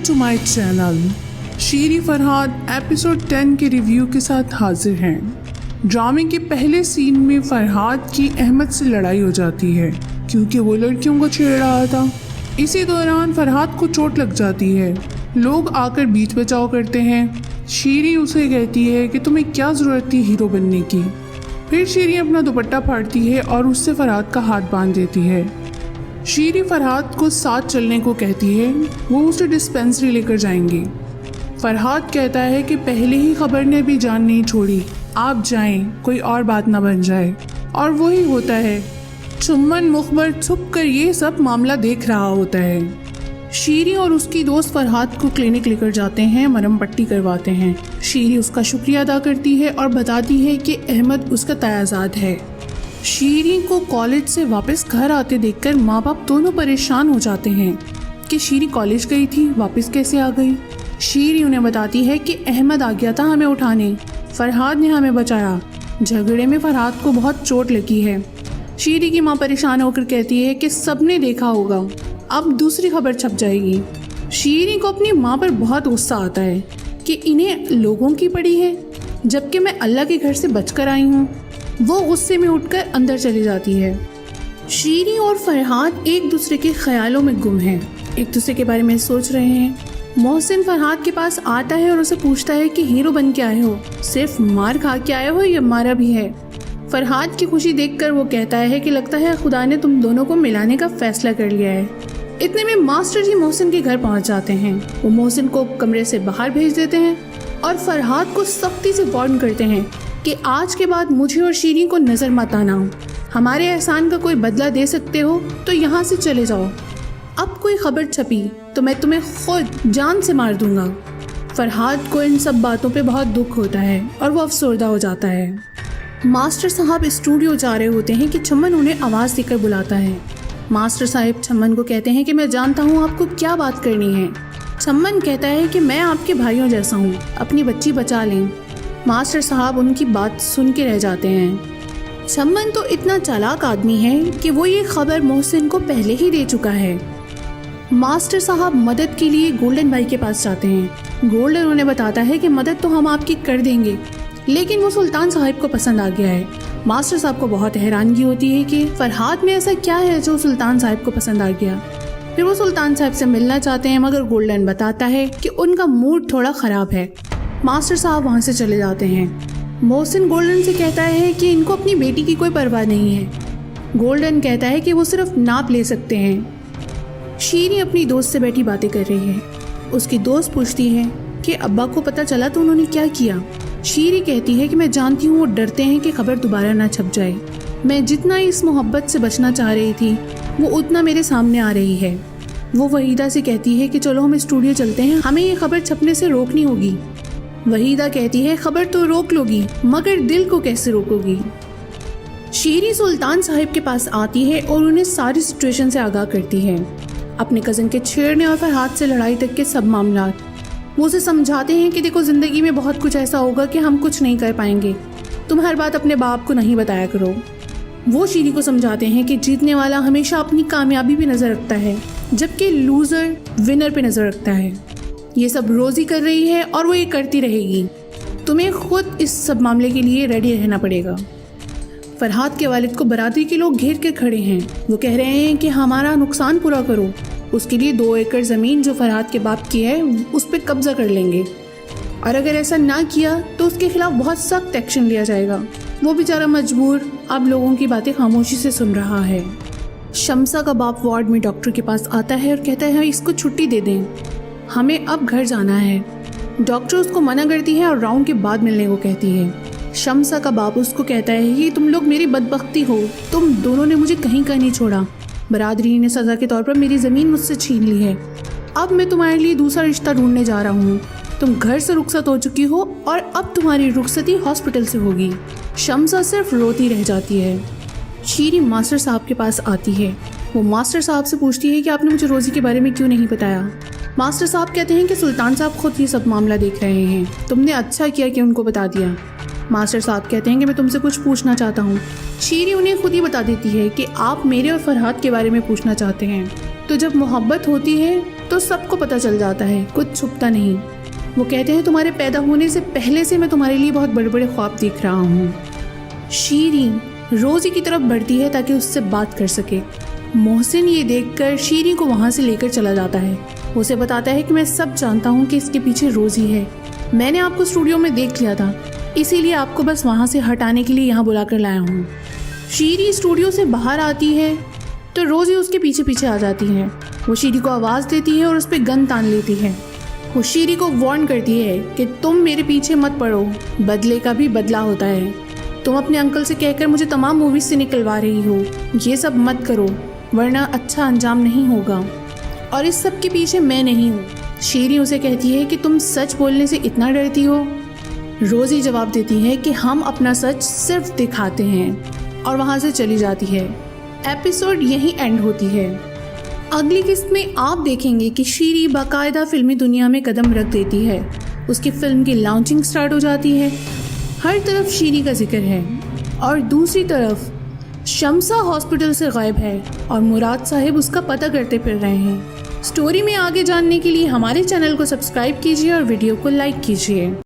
To my channel. Shiri Farhad episode 10 के review के साथ हाजिर हैं। ड्रामे के पहले सीन में फरहाद की अहमद से लड़ाई हो जाती है क्योंकि वो लड़कियों को छेड़ रहा था। इसी दौरान फरहाद को चोट लग जाती है। लोग आकर बीच बचाव करते हैं। शीरी उसे कहती है कि तुम्हें क्या ज़रूरत थी हीरो बनने की। फिर शीरी अपना दुपट्टा फाड़ती है और उससे फरहाद का हाथ बांध देती है। शीरी फरहाद को साथ चलने को कहती है। वो उसे डिस्पेंसरी लेकर जाएंगे। फरहाद कहता है कि पहले ही खबर ने भी जान नहीं छोड़ी, आप जाएं, कोई और बात ना बन जाए। और वही होता है। चुम्मन मुखबर छुप कर ये सब मामला देख रहा होता है। शीरी और उसकी दोस्त फरहाद को क्लिनिक लेकर जाते हैं, मरहम पट्टी करवाते हैं। शीरी उसका शुक्रिया अदा करती है और बताती है कि अहमद उसका तायाजाद है। शीरी को कॉलेज से वापस घर आते देखकर माँ बाप दोनों परेशान हो जाते हैं कि शीरी कॉलेज गई थी, वापस कैसे आ गई। शीरी उन्हें बताती है कि अहमद आ गया था हमें उठाने, फरहाद ने हमें बचाया। झगड़े में फरहाद को बहुत चोट लगी है। शीरी की माँ परेशान होकर कहती है कि सबने देखा होगा, अब दूसरी खबर छप जाएगी। शीरी को अपनी माँ पर बहुत गुस्सा आता है कि इन्हें लोगों की पड़ी है, जबकि मैं अल्लाह के घर से बचकर आई हूँ। वो गुस्से में उठकर अंदर चली जाती है। शीरी और फरहाद एक दूसरे के ख्यालों में गुम हैं, एक दूसरे के बारे में सोच रहे हैं। मोहसिन फरहाद के पास आता है और उसे पूछता है कि हीरो बन के आए हो, सिर्फ मार खा के आए हो या मारा भी है। फरहाद की खुशी देखकर वो कहता है कि लगता है खुदा ने तुम दोनों को मिलाने का फैसला कर लिया है। इतने में मास्टर जी मोहसिन के घर पहुंच जाते हैं। वो मोहसिन को कमरे से बाहर भेज देते हैं और फरहाद को सख्ती से वार्न करते हैं कि आज के बाद मुझे और शीरी को नजर मत आना। हमारे एहसान का कोई बदला दे सकते हो तो यहाँ से चले जाओ। अब कोई खबर छपी तो मैं तुम्हें खुद जान से मार दूंगा। फरहाद को इन सब बातों पे बहुत दुख होता है और वो अफसरदा हो जाता है। मास्टर साहब स्टूडियो जा रहे होते हैं कि छम्मन उन्हें आवाज़ देकर बुलाता है। मास्टर साहब छम्मन को कहते हैं कि मैं जानता हूँ आपको क्या बात करनी है। छम्मन कहता है कि मैं आपके भाइयों जैसा हूँ, अपनी बच्ची बचा लें। मास्टर साहब उनकी बात सुन के रह जाते हैं। छम्मन तो इतना चालाक आदमी है कि वो ये खबर मोहसिन को पहले ही दे चुका है। मास्टर साहब मदद के लिए गोल्डन भाई के पास जाते हैं। गोल्डन उन्हें बताता है कि मदद तो हम आपकी कर देंगे, लेकिन वो सुल्तान साहब को पसंद आ गया है। मास्टर साहब को बहुत हैरानगी होती है कि फरहाद में ऐसा क्या है जो सुल्तान साहब को पसंद आ गया। फिर वो सुल्तान साहब से मिलना चाहते हैं, मगर गोल्डन बताता है कि उनका मूड थोड़ा ख़राब है। मास्टर साहब वहाँ से चले जाते हैं। मोहसिन गोल्डन से कहता है कि इनको अपनी बेटी की कोई परवाह नहीं है। गोल्डन कहता है कि वो सिर्फ नाप ले सकते हैं। शीरी अपनी दोस्त से बैठी बातें कर रही है। उसकी दोस्त पूछती है कि अब्बा को पता चला तो उन्होंने क्या किया। शीरी कहती है कि मैं जानती हूँ वो डरते हैं कि खबर दोबारा ना छप जाए। मैं जितना इस मोहब्बत से बचना चाह रही थी वो उतना मेरे सामने आ रही है। वो वहीदा से कहती है कि चलो हम स्टूडियो चलते हैं, हमें ये खबर छपने से रोकनी होगी। वहीदा कहती है खबर तो रोक लोगी, मगर दिल को कैसे रोकोगी। शीरी सुल्तान साहब के पास आती है और उन्हें सारी सिचुएशन से आगाह करती है, अपने कज़न के छेड़ने और फरहाद से लड़ाई तक के सब मामला। वो उसे समझाते हैं कि देखो ज़िंदगी में बहुत कुछ ऐसा होगा कि हम कुछ नहीं कर पाएंगे, तुम हर बात अपने बाप को नहीं बताया करो। वो शीरी को समझाते हैं कि जीतने वाला हमेशा अपनी कामयाबी पे नज़र रखता है, जबकि लूज़र विनर पे नज़र रखता है। ये सब रोज़ी कर रही है और वो ये करती रहेगी। तुम्हें खुद इस सब मामले के लिए रेडी रहना पड़ेगा। फरहाद के वालिद को बरादरी के लोग घेर कर खड़े हैं। वो कह रहे हैं कि हमारा नुकसान पूरा करो, उसके लिए 2 एकड़ ज़मीन जो फरहाद के बाप की है उस पर कब्जा कर लेंगे, और अगर ऐसा ना किया तो उसके खिलाफ बहुत सख्त एक्शन लिया जाएगा। वो बेचारा मजबूर अब लोगों की बातें खामोशी से सुन रहा है। शम्सा का बाप वार्ड में डॉक्टर के पास आता है और कहता है इसको छुट्टी दे दें, हमें अब घर जाना है। डॉक्टर उसको मना करती है और राउंड के बाद मिलने को कहती है। शम्सा का बाप उसको कहता है ये तुम लोग मेरी बदबख्ती हो, तुम दोनों ने मुझे कहीं का नहीं छोड़ा। बरादरी ने सज़ा के तौर पर मेरी ज़मीन मुझसे छीन ली है। अब मैं तुम्हारे लिए दूसरा रिश्ता ढूंढने जा रहा हूँ। तुम घर से रुखसत हो चुकी हो और अब तुम्हारी रुखसती हॉस्पिटल से होगी। शम्सा सिर्फ रोती रह जाती है। शीरी मास्टर साहब के पास आती है। वो मास्टर साहब से पूछती है कि आपने मुझे रोज़ी के बारे में क्यों नहीं बताया। मास्टर साहब कहते हैं कि सुल्तान साहब खुद ये सब मामला देख रहे हैं, तुमने अच्छा किया कि उनको बता दिया। मास्टर साहब कहते हैं कि मैं तुमसे कुछ पूछना चाहता हूँ। शीरी उन्हें खुद ही बता देती है कि आप मेरे और फरहाद के बारे में पूछना चाहते हैं। तो जब मोहब्बत होती है تو سب کو پتہ چل جاتا ہے، کچھ چھپتا نہیں۔ وہ کہتے ہیں تمہارے پیدا ہونے سے پہلے سے میں تمہارے لیے بہت بڑے بڑے خواب دیکھ رہا ہوں۔ شیریں روزی کی طرف بڑھتی ہے تاکہ اس سے بات کر سکے۔ محسن یہ دیکھ کر شیریں کو وہاں سے لے کر چلا جاتا ہے۔ اسے بتاتا ہے کہ میں سب جانتا ہوں کہ اس کے پیچھے روزی ہے، میں نے آپ کو اسٹوڈیو میں دیکھ لیا تھا، اسی لیے آپ کو بس وہاں سے ہٹانے کے لیے یہاں بلا کر لایا ہوں۔ شیریں اسٹوڈیو سے باہر آتی ہے تو روزی اس کے پیچھے پیچھے آ جاتی ہے۔ وہ شیریں کو آواز دیتی ہے اور اس پہ گن تان لیتی ہے۔ وہ شیریں کو وارن کرتی ہے کہ تم میرے پیچھے مت پڑو، بدلے کا بھی بدلہ ہوتا ہے۔ تم اپنے انکل سے کہہ کر مجھے تمام موویز سے نکلوا رہی ہو، یہ سب مت کرو ورنہ اچھا انجام نہیں ہوگا، اور اس سب کے پیچھے میں نہیں ہوں۔ شیریں اسے کہتی ہے کہ تم سچ بولنے سے اتنا ڈرتی ہو؟ روزی جواب دیتی ہے کہ ہم اپنا سچ صرف دکھاتے ہیں، اور وہاں سے چلی جاتی ہے۔ ایپیسوڈ یہیں اینڈ ہوتی ہے۔ اگلی قسط میں آپ دیکھیں گے کہ شیریں باقاعدہ فلمی دنیا میں قدم رکھ دیتی ہے، اس کی فلم کی لانچنگ سٹارٹ ہو جاتی ہے، ہر طرف شیریں کا ذکر ہے، اور دوسری طرف شمسہ ہاسپٹل سے غائب ہے اور مراد صاحب اس کا پتہ کرتے پھر رہے ہیں۔ سٹوری میں آگے جاننے کے لیے ہمارے چینل کو سبسکرائب کیجیے اور ویڈیو کو لائک کیجیے۔